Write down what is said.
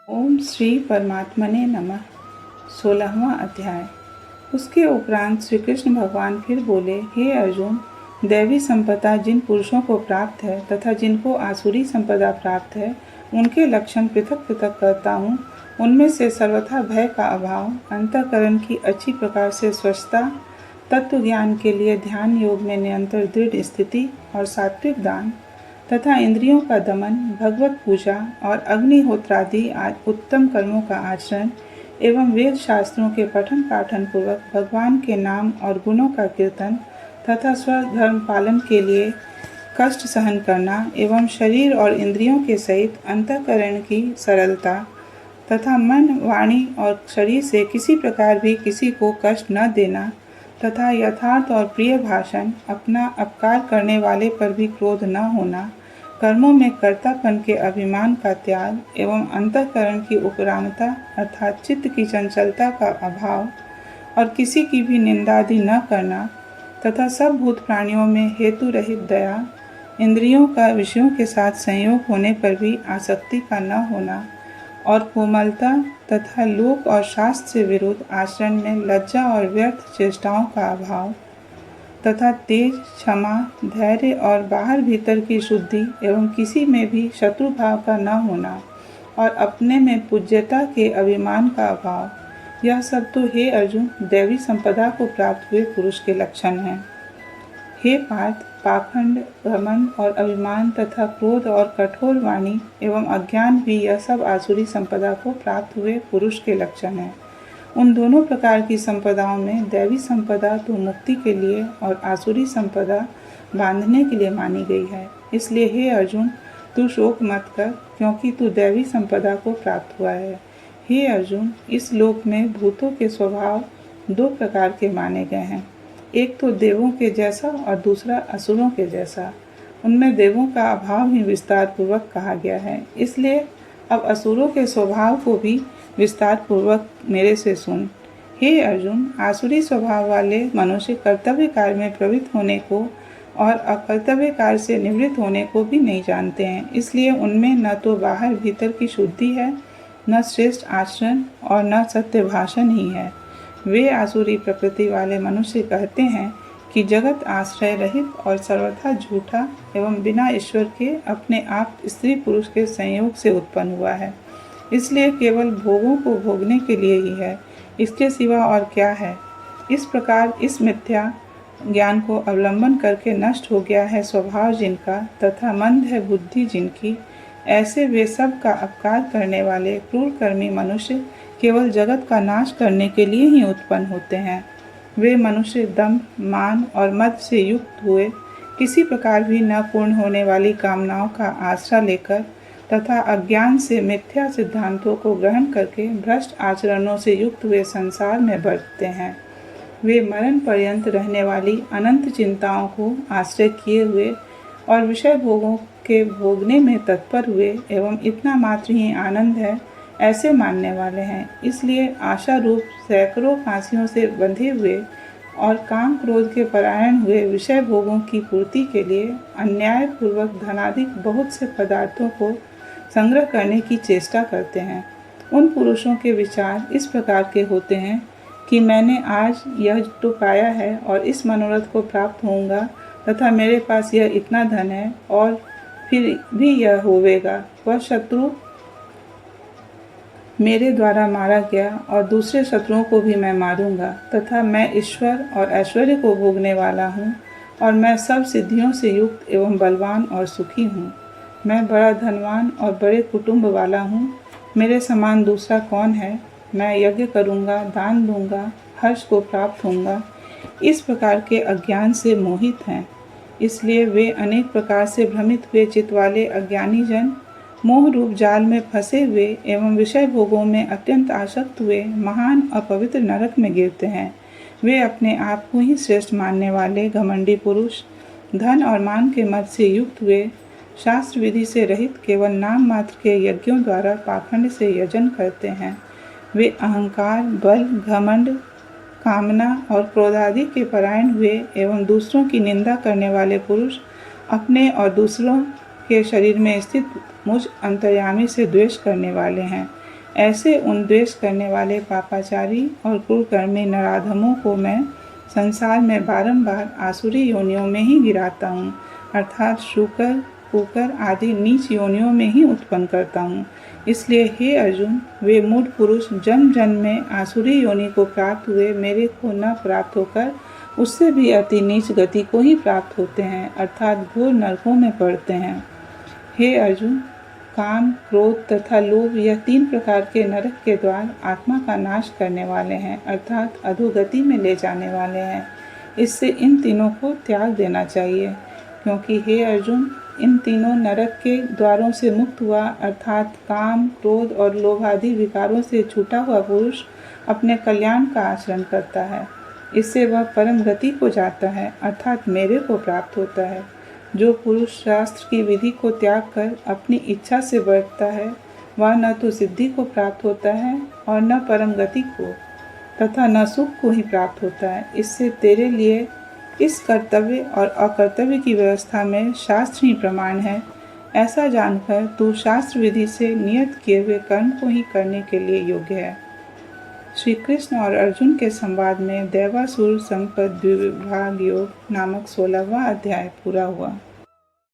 ओम श्री परमात्मने नमः। 16वां अध्याय। उसके उपरांत श्री कृष्ण भगवान फिर बोले, हे अर्जुन, दैवी संपदा जिन पुरुषों को प्राप्त है तथा जिनको आसुरी संपदा प्राप्त है, उनके लक्षण पृथक पृथक करता हूँ। उनमें से सर्वथा भय का अभाव, अंतःकरण की अच्छी प्रकार से स्वच्छता, तत्व ज्ञान के लिए ध्यान योग में निरंतर दृढ़ स्थिति और सात्विक दान तथा इंद्रियों का दमन, भगवत पूजा और अग्निहोत्रादि उत्तम कर्मों का आचरण एवं वेद शास्त्रों के पठन पाठन पूर्वक भगवान के नाम और गुणों का कीर्तन तथा स्वधर्म पालन के लिए कष्ट सहन करना एवं शरीर और इंद्रियों के सहित अंतःकरण की सरलता तथा मन, वाणी और शरीर से किसी प्रकार भी किसी को कष्ट न देना तथा यथार्थ और प्रिय भाषण, अपना अपकार करने वाले पर भी क्रोध न होना, कर्मों में कर्तापन के अभिमान का त्याग एवं अंतःकरण की उपरामता अर्थात चित्त की चंचलता का अभाव और किसी की भी निंदादि न करना तथा सब भूत प्राणियों में हेतु रहित दया, इंद्रियों का विषयों के साथ संयोग होने पर भी आसक्ति का न होना और कोमलता तथा लोक और शास्त्र से विरुद्ध आचरण में लज्जा और व्यर्थ चेष्टाओं का अभाव तथा तेज, क्षमा, धैर्य और बाहर भीतर की शुद्धि एवं किसी में भी शत्रु भाव का न होना और अपने में पूज्यता के अभिमान का अभाव, यह सब तो हे अर्जुन दैवी संपदा को प्राप्त हुए पुरुष के लक्षण हैं। हे पार्थ, पाखंड, घमंड और अभिमान तथा क्रोध और कठोर वाणी एवं अज्ञान भी यह सब आसुरी संपदा को प्राप्त हुए पुरुष के लक्षण हैं। उन दोनों प्रकार की संपदाओं में दैवी संपदा तो मुक्ति के लिए और आसुरी संपदा बांधने के लिए मानी गई है। इसलिए हे अर्जुन, तू शोक मत कर, क्योंकि तू दैवी संपदा को प्राप्त हुआ है। हे अर्जुन, इस लोक में भूतों के स्वभाव दो प्रकार के माने गए हैं, एक तो देवों के जैसा और दूसरा असुरों के जैसा। उनमें देवों का अभाव ही विस्तार पूर्वक कहा गया है, इसलिए अब असुरों के स्वभाव को भी विस्तार पूर्वक मेरे से सुन। हे अर्जुन, आसुरी स्वभाव वाले मनुष्य कर्तव्य कार्य में प्रवृत्त होने को और अकर्तव्य कार्य से निवृत्त होने को भी नहीं जानते हैं, इसलिए उनमें न तो बाहर भीतर की शुद्धि है, न श्रेष्ठ आचरण और न सत्य भाषण ही है। वे आसुरी प्रकृति वाले मनुष्य कहते हैं कि जगत आश्रय रहित और सर्वथा झूठा एवं बिना ईश्वर के अपने आप स्त्री पुरुष के संयोग से उत्पन्न हुआ है, इसलिए केवल भोगों को भोगने के लिए ही है, इसके सिवा और क्या है। इस प्रकार इस मिथ्या ज्ञान को अवलंबन करके नष्ट हो गया है स्वभाव जिनका तथा मंद है बुद्धि जिनकी, ऐसे वे सब का अपकार करने वाले क्रूर कर्मी मनुष्य केवल जगत का नाश करने के लिए ही उत्पन्न होते हैं। वे मनुष्य दंभ, मान और मद से युक्त हुए किसी प्रकार भी न पूर्ण होने वाली कामनाओं का आश्रय लेकर तथा अज्ञान से मिथ्या सिद्धांतों को ग्रहण करके भ्रष्ट आचरणों से युक्त हुए संसार में बढ़ते हैं। वे मरण पर्यंत रहने वाली अनंत चिंताओं को आश्रय किए हुए और विषय भोगों के भोगने में तत्पर हुए एवं इतना मात्र ही आनंद है ऐसे मानने वाले हैं। इसलिए आशा रूप सैकड़ों फांसियों से बंधे हुए और काम क्रोध के परायण हुए विषय भोगों की पूर्ति के लिए अन्याय पूर्वक धनाधिक बहुत से पदार्थों को संग्रह करने की चेष्टा करते हैं। उन पुरुषों के विचार इस प्रकार के होते हैं कि मैंने आज यह तो पाया है और इस मनोरथ को प्राप्त होऊंगा तथा मेरे पास यह इतना धन है और फिर भी यह होवेगा, वह शत्रु मेरे द्वारा मारा गया और दूसरे शत्रुओं को भी मैं मारूंगा तथा मैं ईश्वर और ऐश्वर्य को भोगने वाला हूँ और मैं सब सिद्धियों से युक्त एवं बलवान और सुखी हूँ। मैं बड़ा धनवान और बड़े कुटुंब वाला हूँ, मेरे समान दूसरा कौन है। मैं यज्ञ करूँगा, दान दूँगा, हर्ष को प्राप्त होऊंगा। इस प्रकार के अज्ञान से मोहित हैं, इसलिए वे अनेक प्रकार से भ्रमित हुए चित्त वाले अज्ञानी जन मोह रूप जाल में फंसे हुए एवं विषय भोगों में अत्यंत आसक्त हुए महान अपवित्र नरक में गिरते हैं। वे अपने आप को ही श्रेष्ठ मानने वाले घमंडी पुरुष धन और मान के मद से युक्त हुए शास्त्र विधि से रहित केवल नाम मात्र के यज्ञों द्वारा पाखंड से यजन करते हैं। वे अहंकार, बल, घमंड, कामना और क्रोधादि के परायण हुए एवं दूसरों की निंदा करने वाले पुरुष अपने और दूसरों के शरीर में स्थित मुझ अंतर्यामी से द्वेष करने वाले हैं। ऐसे उन द्वेष करने वाले पापाचारी और कुकर्मी नराधमों को मैं संसार में बारंबार आसुरी योनियों में ही गिराता हूँ, अर्थात शूकर, कुकर आदि नीच योनियों में ही उत्पन्न करता हूँ। इसलिए हे अर्जुन, वे मूढ़ पुरुष जन्म जन्म में आसुरी योनि को प्राप्त हुए मेरे को न प्राप्त होकर उससे भी अति नीच गति को ही प्राप्त होते हैं, अर्थात घोर नरकों में पड़ते हैं। हे अर्जुन, काम, क्रोध तथा लोभ यह 3 प्रकार के नरक के द्वार आत्मा का नाश करने वाले हैं, अर्थात अधोगति में ले जाने वाले हैं। इससे इन तीनों को त्याग देना चाहिए, क्योंकि हे अर्जुन, इन तीनों नरक के द्वारों से मुक्त हुआ, अर्थात काम, क्रोध और लोभ आदि विकारों से छूटा हुआ पुरुष अपने कल्याण का आचरण करता है। इससे वह परम गति को जाता है, अर्थात मेरे को प्राप्त होता है। जो पुरुष शास्त्र की विधि को त्याग कर अपनी इच्छा से बढ़ता है, वह न तो सिद्धि को प्राप्त होता है और न परम गति को तथा न सुख को ही प्राप्त होता है। इससे तेरे लिए इस कर्तव्य और अकर्तव्य की व्यवस्था में शास्त्र ही प्रमाण है। ऐसा जानकर तू शास्त्र विधि से नियत किए हुए कर्म को ही करने के लिए योग्य है। श्री कृष्ण और अर्जुन के संवाद में दैवासुर संपद द्विविभाग योग नामक 16वां अध्याय पूरा हुआ।